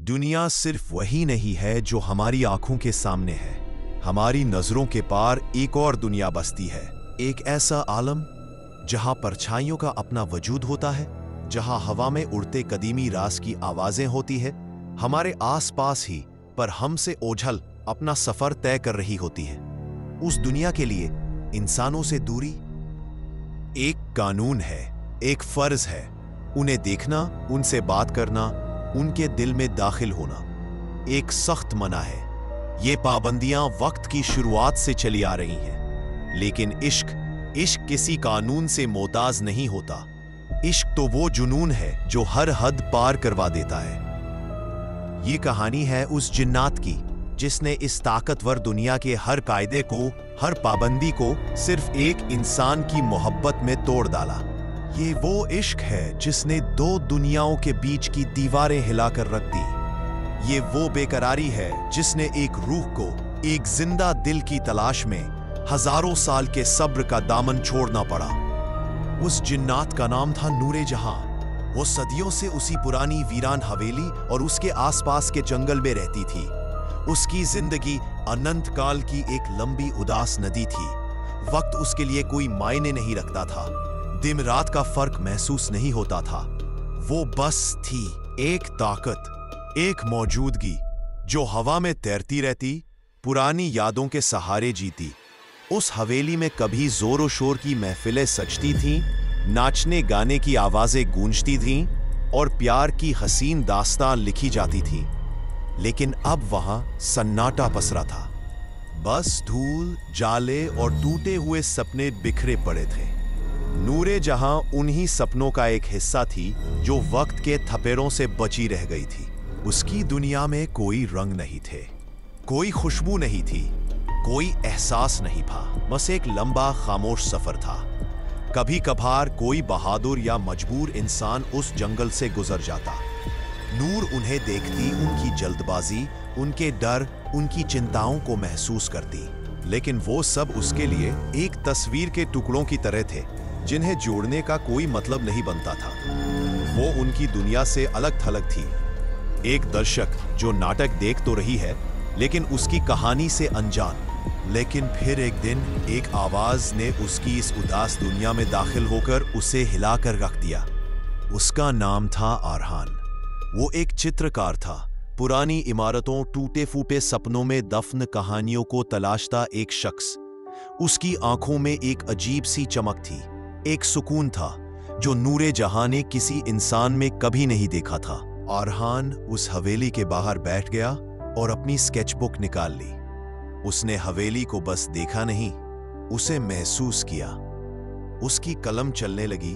दुनिया सिर्फ वही नहीं है जो हमारी आंखों के सामने है। हमारी नजरों के पार एक और दुनिया बसती है। एक ऐसा आलम जहां परछाइयों का अपना वजूद होता है, जहां हवा में उड़ते कदीमी राज की आवाजें होती है, हमारे आसपास ही पर हमसे ओझल अपना सफर तय कर रही होती है। उस दुनिया के लिए इंसानों से दूरी एक कानून है, एक फर्ज है। उन्हें देखना, उनसे बात करना, उनके दिल में दाखिल होना एक सख्त मना है। ये पाबंदियां वक्त की शुरुआत से चली आ रही हैं। लेकिन इश्क किसी कानून से मोहताज नहीं होता। इश्क तो वो जुनून है जो हर हद पार करवा देता है। ये कहानी है उस जिन्नात की जिसने इस ताकतवर दुनिया के हर कायदे को, हर पाबंदी को सिर्फ एक इंसान की मोहब्बत में तोड़ डाला। ये वो इश्क है जिसने दो दुनियाओं के बीच की दीवारें हिलाकर रख दी। ये वो बेकरारी है जिसने एक रूह को एक जिंदा दिल की तलाश में हजारों साल के सब्र का दामन छोड़ना पड़ा। उस जिन्नात का नाम था नूरे जहां। वो सदियों से उसी पुरानी वीरान हवेली और उसके आसपास के जंगल में रहती थी। उसकी जिंदगी अनंत काल की एक लंबी उदास नदी थी। वक्त उसके लिए कोई मायने नहीं रखता था। दिन रात का फर्क महसूस नहीं होता था। वो बस थी एक ताकत, एक मौजूदगी जो हवा में तैरती रहती, पुरानी यादों के सहारे जीती। उस हवेली में कभी जोर शोर की महफिलें सजती थीं, नाचने गाने की आवाजें गूंजती थीं और प्यार की हसीन दास्तान लिखी जाती थी। लेकिन अब वहां सन्नाटा पसरा था। बस धूल, जाले और टूटे हुए सपने बिखरे पड़े थे। नूरे जहां उन्हीं सपनों का एक हिस्सा थी जो वक्त के थपेड़ों से बची रह गई थी। उसकी दुनिया में कोई रंग नहीं थे, कोई खुशबू नहीं थी, कोई एहसास नहीं था। बस एक लंबा खामोश सफर था। कभी कभार कोई बहादुर या मजबूर इंसान उस जंगल से गुजर जाता। नूर उन्हें देखती, उनकी जल्दबाजी, उनके डर, उनकी चिंताओं को महसूस करती। लेकिन वो सब उसके लिए एक तस्वीर के टुकड़ों की तरह थे जिन्हें जोड़ने का कोई मतलब नहीं बनता था। वो उनकी दुनिया से अलग थलग थी। एक दर्शक जो नाटक देख तो रही है लेकिन उसकी कहानी से अनजान। लेकिन फिर एक दिन एक आवाज ने उसकी इस उदास दुनिया में दाखिल होकर उसे हिलाकर रख दिया। उसका नाम था अरहान। वो एक चित्रकार था। पुरानी इमारतों, टूटे फूटे सपनों में दफन कहानियों को तलाशता एक शख्स। उसकी आंखों में एक अजीब सी चमक थी, एक सुकून था जो नूरे जहां ने किसी इंसान में कभी नहीं देखा था। अरहान उस हवेली के बाहर बैठ गया और अपनी स्केचबुक निकाल ली। उसने हवेली को बस देखा नहीं, उसे महसूस किया। उसकी कलम चलने लगी।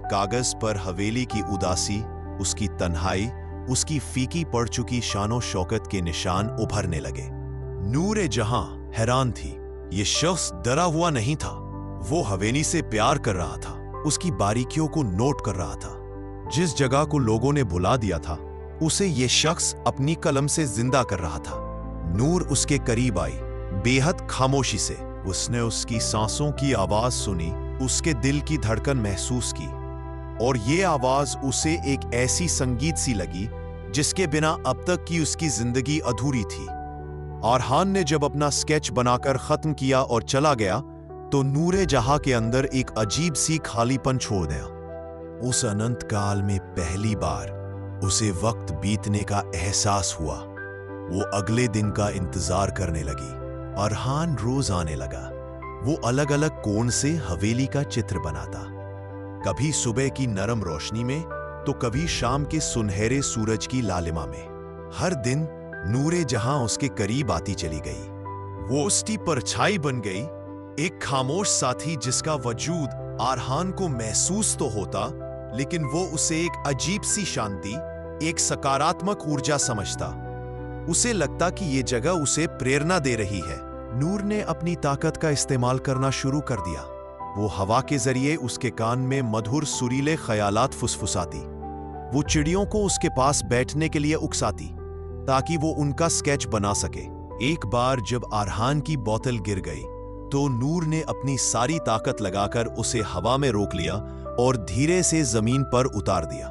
कागज पर हवेली की उदासी, उसकी तन्हाई, उसकी फीकी पड़ चुकी शानो शौकत के निशान उभरने लगे। नूरे जहां हैरान थी। ये शख्स डरा हुआ नहीं था। वो हवेली से प्यार कर रहा था, उसकी बारीकियों को नोट कर रहा था। जिस जगह को लोगों ने भुला दिया था, उसे ये शख्स अपनी कलम से जिंदा कर रहा था। नूर उसके करीब आई, बेहद खामोशी से। उसने उसकी सांसों की आवाज सुनी, उसके दिल की धड़कन महसूस की। और ये आवाज उसे एक ऐसी संगीत सी लगी जिसके बिना अब तक की उसकी जिंदगी अधूरी थी। अरहान ने जब अपना स्केच बनाकर खत्म किया और चला गया तो नूरे जहां के अंदर एक अजीब सी खालीपन छोड़ दिया। उस अनंत काल में पहली बार उसे वक्त बीतने का एहसास हुआ। वो अगले दिन का इंतजार करने लगी। अरहान रोज आने लगा। वो अलग अलग कोण से हवेली का चित्र बनाता, कभी सुबह की नरम रोशनी में तो कभी शाम के सुनहरे सूरज की लालिमा में। हर दिन नूरे जहां उसके करीब आती चली गई। वो उसकी परछाई बन गई, एक खामोश साथी जिसका वजूद अरहान को महसूस तो होता लेकिन वो उसे एक अजीब सी शांति, एक सकारात्मक ऊर्जा समझता। उसे लगता कि ये जगह उसे प्रेरणा दे रही है। नूर ने अपनी ताकत का इस्तेमाल करना शुरू कर दिया। वो हवा के जरिए उसके कान में मधुर सुरीले ख्यालात फुसफुसाती। वो चिड़ियों को उसके पास बैठने के लिए उकसाती ताकि वो उनका स्केच बना सके। एक बार जब अरहान की बोतल गिर गई तो नूर ने अपनी सारी ताकत लगाकर उसे हवा में रोक लिया और धीरे से जमीन पर उतार दिया।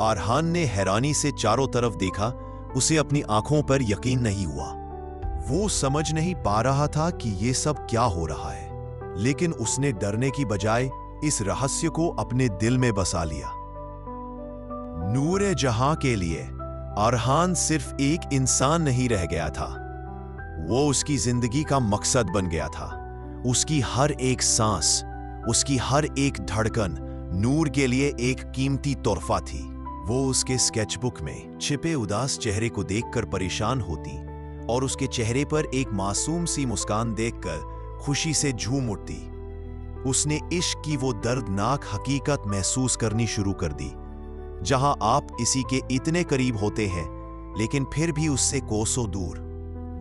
अरहान ने हैरानी से चारों तरफ देखा। उसे अपनी आंखों पर यकीन नहीं हुआ। वो समझ नहीं पा रहा था कि ये सब क्या हो रहा है, लेकिन उसने डरने की बजाय इस रहस्य को अपने दिल में बसा लिया। नूरे जहां के लिए अरहान सिर्फ एक इंसान नहीं रह गया था, वो उसकी जिंदगी का मकसद बन गया था। उसकी हर एक सांस, उसकी हर एक धड़कन नूर के लिए एक कीमती तोहफा थी। वो उसके स्केचबुक में छिपे उदास चेहरे को देखकर परेशान होती और उसके चेहरे पर एक मासूम सी मुस्कान देखकर खुशी से झूम उठती। उसने इश्क की वो दर्दनाक हकीकत महसूस करनी शुरू कर दी, जहां आप इसी के इतने करीब होते हैं लेकिन फिर भी उससे कोसों दूर।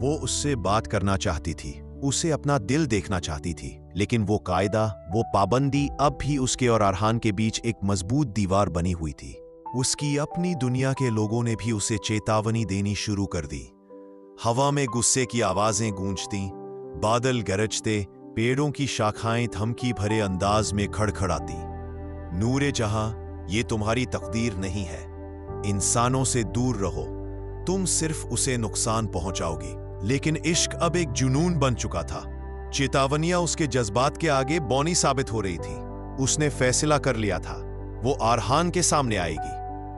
वो उससे बात करना चाहती थी, उसे अपना दिल देखना चाहती थी, लेकिन वो कायदा, वो पाबंदी अब भी उसके और अरहान के बीच एक मजबूत दीवार बनी हुई थी। उसकी अपनी दुनिया के लोगों ने भी उसे चेतावनी देनी शुरू कर दी। हवा में गुस्से की आवाजें गूंजती, बादल गरजते, पेड़ों की शाखाएं धमकी भरे अंदाज में खड़खड़ाती। नूरे जहां, ये तुम्हारी तकदीर नहीं है। इंसानों से दूर रहो, तुम सिर्फ उसे नुकसान पहुंचाओगी। लेकिन इश्क अब एक जुनून बन चुका था। चेतावनियां उसके जज्बात के आगे बौनी साबित हो रही थी। उसने फैसला कर लिया था, वो अरहान के सामने आएगी,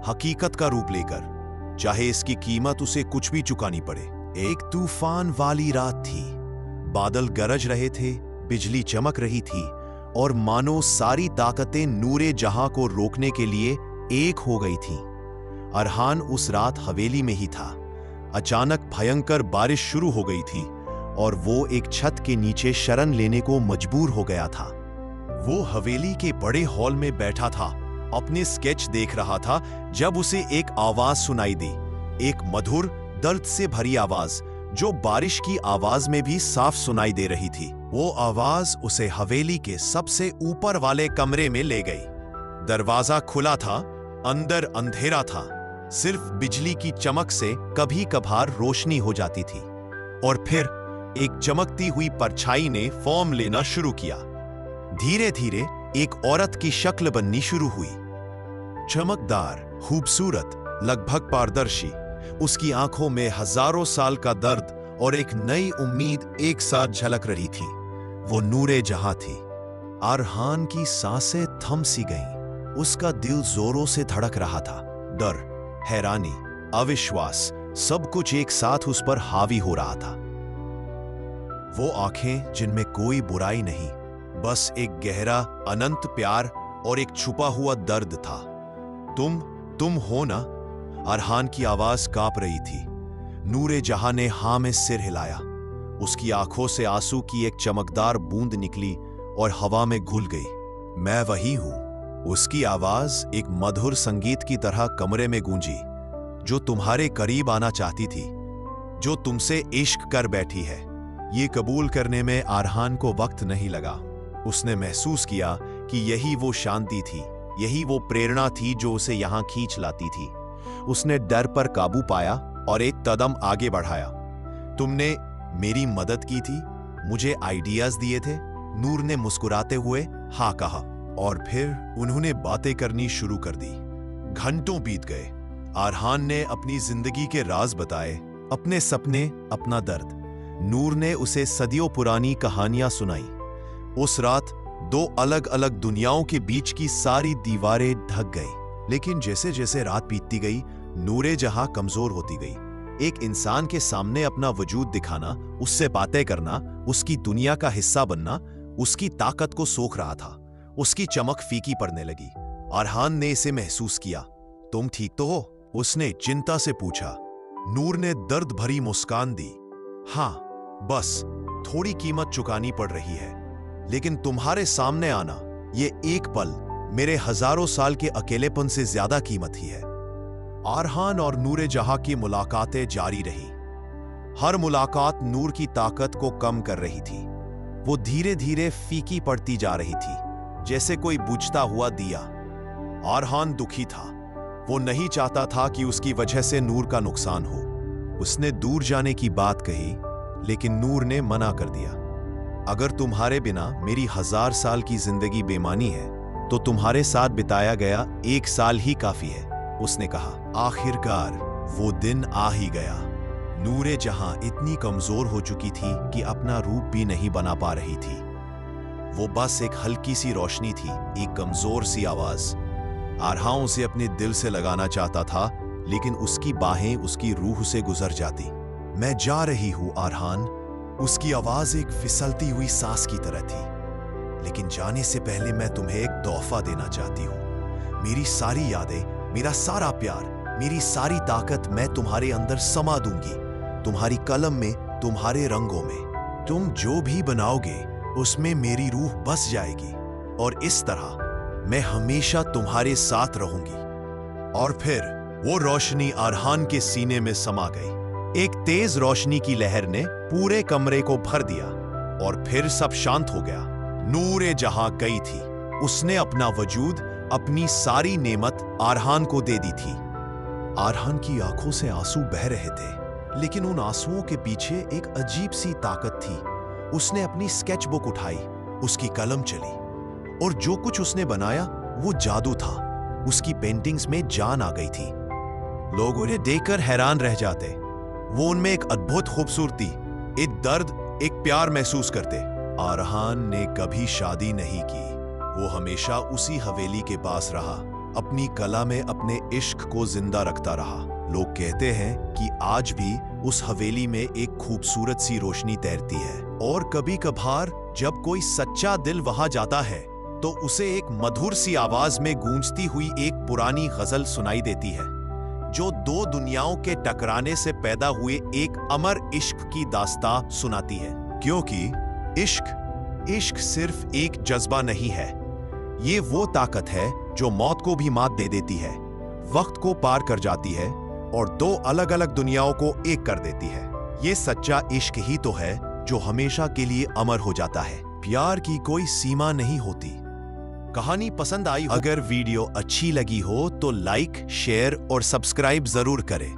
हकीकत का रूप लेकर, चाहे इसकी कीमत उसे कुछ भी चुकानी पड़े। एक तूफान वाली रात थी, बादल गरज रहे थे, बिजली चमक रही थी और मानो सारी ताकतें नूरे जहां को रोकने के लिए एक हो गई थीं। अरहान उस रात हवेली में ही था। अचानक भयंकर बारिश शुरू हो गई थी और वो एक छत के नीचे शरण लेने को मजबूर हो गया था। वो हवेली के बड़े हॉल में बैठा था, अपने स्केच देख रहा था, जब उसे एक आवाज सुनाई दी, एक मधुर, दर्द से भरी आवाज जो बारिश की आवाज में भी साफ सुनाई दे रही थी। वो आवाज उसे हवेली के सबसे ऊपर वाले कमरे में ले गई। दरवाजा खुला था, अंदर अंधेरा था, सिर्फ बिजली की चमक से कभी कभार रोशनी हो जाती थी। और फिर एक चमकती हुई परछाई ने फॉर्म लेना शुरू किया। धीरे धीरे एक औरत की शक्ल बननी शुरू हुई, चमकदार, खूबसूरत, लगभग पारदर्शी। उसकी आंखों में हजारों साल का दर्द और एक नई उम्मीद एक साथ झलक रही थी। वो नूरे जहां थी। अरहान की सांसें थम सी गईं। उसका दिल जोरों से धड़क रहा था। डर, हैरानी, अविश्वास, सब कुछ एक साथ उस पर हावी हो रहा था। वो आंखें जिनमें कोई बुराई नहीं, बस एक गहरा, अनंत प्यार और एक छुपा हुआ दर्द था। तुम हो ना? अरहान की आवाज कांप रही थी। नूरे जहां ने हां में सिर हिलाया। उसकी आंखों से आंसू की एक चमकदार बूंद निकली और हवा में घुल गई। मैं वही हूं। उसकी आवाज एक मधुर संगीत की तरह कमरे में गूंजी, जो तुम्हारे करीब आना चाहती थी, जो तुमसे इश्क कर बैठी है। ये कबूल करने में अरहान को वक्त नहीं लगा। उसने महसूस किया कि यही वो शांति थी, यही वो प्रेरणा थी जो उसे यहां खींच लाती थी। उसने डर पर काबू पाया और एक कदम आगे बढ़ाया। तुमने मेरी मदद की थी, मुझे आइडियाज दिए थे। नूर ने मुस्कुराते हुए हाँ कहा और फिर उन्होंने बातें करनी शुरू कर दी। घंटों बीत गए। अरहान ने अपनी जिंदगी के राज बताए, अपने सपने, अपना दर्द। नूर ने उसे सदियों पुरानी कहानियां सुनाई। उस रात दो अलग अलग दुनियाओं के बीच की सारी दीवारें ढक गई। लेकिन जैसे जैसे रात बीतती गई, नूरे जहां कमजोर होती गई। एक इंसान के सामने अपना वजूद दिखाना, उससे बातें करना, उसकी दुनिया का हिस्सा बनना, उसकी ताकत को सोख रहा था। उसकी चमक फीकी पड़ने लगी। अरहान ने इसे महसूस किया। तुम ठीक तो हो? उसने चिंता से पूछा। नूर ने दर्द भरी मुस्कान दी। हाँ, बस थोड़ी कीमत चुकानी पड़ रही है, लेकिन तुम्हारे सामने आना, ये एक पल मेरे हजारों साल के अकेलेपन से ज्यादा कीमती है। अरहान और नूरे जहां की मुलाकातें जारी रही। हर मुलाकात नूर की ताकत को कम कर रही थी। वो धीरे धीरे फीकी पड़ती जा रही थी, जैसे कोई बुझता हुआ दिया। अरहान दुखी था। वो नहीं चाहता था कि उसकी वजह से नूर का नुकसान हो। उसने दूर जाने की बात कही, लेकिन नूर ने मना कर दिया। अगर तुम्हारे बिना मेरी 1000 साल की जिंदगी बेमानी है, तो तुम्हारे साथ बिताया गया 1 साल ही काफी है, उसने कहा। आखिरकार वो दिन आ ही गया। नूरे जहां इतनी कमजोर हो चुकी थी कि अपना रूप भी नहीं बना पा रही थी। वो बस एक हल्की सी रोशनी थी, एक कमजोर सी आवाज। आरहान उसे अपने दिल से लगाना चाहता था, लेकिन उसकी बाहें उसकी रूह से गुजर जाती। मैं जा रही हूं आरहान। उसकी आवाज एक फिसलती हुई सांस की तरह थी। लेकिन जाने से पहले मैं तुम्हें एक तोहफा देना चाहती हूं। मेरी सारी यादें, मेरा सारा प्यार, मेरी सारी ताकत मैं तुम्हारे अंदर समा दूंगी। तुम्हारी कलम में, तुम्हारे रंगों में। तुम जो भी बनाओगे उसमें मेरी रूह बस जाएगी, और इस तरह मैं हमेशा तुम्हारे साथ रहूंगी। और फिर वो रोशनी आरहान के सीने में समा गई। एक तेज रोशनी की लहर ने पूरे कमरे को भर दिया, और फिर सब शांत हो गया। नूरे जहां गई थी, उसने अपना वजूद, अपनी सारी नेमत आरहान को दे दी थी। आरहान की आंखों से आंसू बह रहे थे, लेकिन उन आंसुओं के पीछे एक अजीब सी ताकत थी। उसने अपनी स्केच बुक उठाई, उसकी कलम चली, और जो कुछ उसने बनाया वो जादू था। उसकी पेंटिंग्स में जान आ गई थी। लोग उन्हें देखकर हैरान रह जाते। वो उनमें एक अद्भुत खूबसूरती, एक दर्द, एक प्यार महसूस करते। आरहान ने कभी शादी नहीं की। वो हमेशा उसी हवेली के पास रहा, अपनी कला में अपने इश्क को जिंदा रखता रहा। लोग कहते हैं कि आज भी उस हवेली में एक खूबसूरत सी रोशनी तैरती है, और कभी कभार जब कोई सच्चा दिल वहां जाता है तो उसे एक मधुर सी आवाज में गूंजती हुई एक पुरानी गजल सुनाई देती है, जो दो दुनियाओं के टकराने से पैदा हुए एक अमर इश्क की दास्तां सुनाती है। क्योंकि इश्क सिर्फ एक जज्बा नहीं है, ये वो ताकत है जो मौत को भी मात दे देती है, वक्त को पार कर जाती है, और दो अलग अलग दुनियाओं को एक कर देती है। ये सच्चा इश्क ही तो है जो हमेशा के लिए अमर हो जाता है। प्यार की कोई सीमा नहीं होती। कहानी पसंद आई हो? अगर वीडियो अच्छी लगी हो तो लाइक, शेयर और सब्सक्राइब जरूर करें।